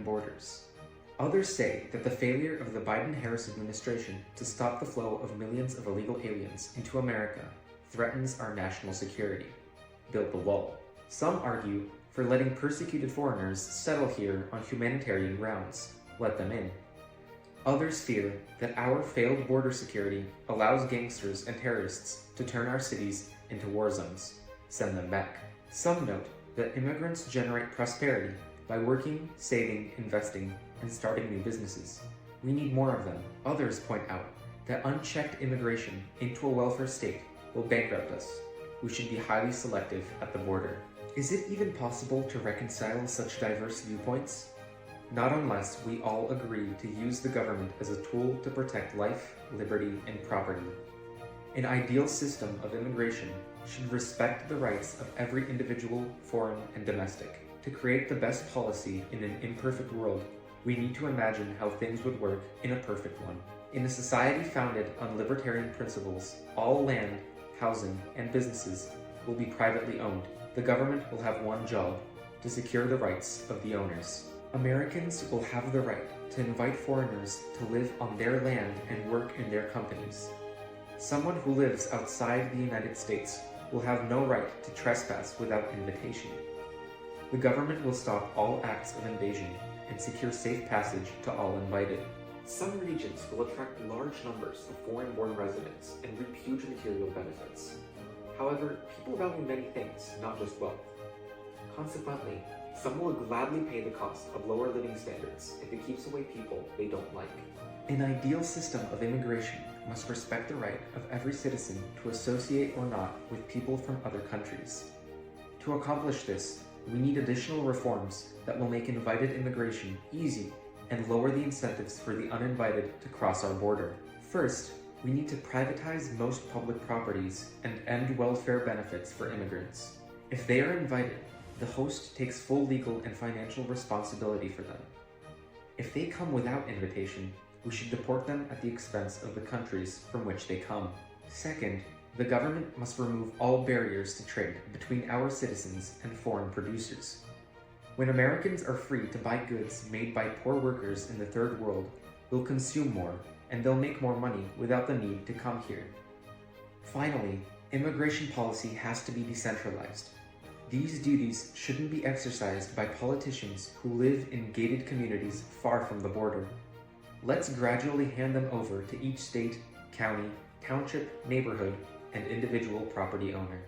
borders. Others say that the failure of the Biden-Harris administration to stop the flow of millions of illegal aliens into America threatens our national security. Build the wall. Some argue for letting persecuted foreigners settle here on humanitarian grounds. Let them in. Others fear that our failed border security allows gangsters and terrorists to turn our cities into war zones. Send them back. Some note that immigrants generate prosperity by working, saving, investing, and starting new businesses. We need more of them. Others point out that unchecked immigration into a welfare state will bankrupt us. We should be highly selective at the border. Is it even possible to reconcile such diverse viewpoints? Not unless we all agree to use the government as a tool to protect life, liberty, and property. An ideal system of immigration should respect the rights of every individual, foreign and domestic. To create the best policy in an imperfect world, we need to imagine how things would work in a perfect one. In a society founded on libertarian principles, all land, housing, and businesses will be privately owned. The government will have one job: to secure the rights of the owners. Americans will have the right to invite foreigners to live on their land and work in their companies. Someone who lives outside the United States will have no right to trespass without invitation. The government will stop all acts of invasion and secure safe passage to all invited. Some regions will attract large numbers of foreign-born residents and reap huge material benefits. However, people value many things, not just wealth. Consequently, some will gladly pay the cost of lower living standards if it keeps away people they don't like. An ideal system of immigration must respect the right of every citizen to associate or not with people from other countries. To accomplish this, we need additional reforms that will make invited immigration easy and lower the incentives for the uninvited to cross our border. First, we need to privatize most public properties and end welfare benefits for immigrants. If they are invited, the host takes full legal and financial responsibility for them. If they come without invitation, we should deport them at the expense of the countries from which they come. Second, the government must remove all barriers to trade between our citizens and foreign producers. When Americans are free to buy goods made by poor workers in the third world, they'll consume more, and they'll make more money without the need to come here. Finally, immigration policy has to be decentralized. These duties shouldn't be exercised by politicians who live in gated communities far from the border. Let's gradually hand them over to each state, county, township, neighborhood, and individual property owner.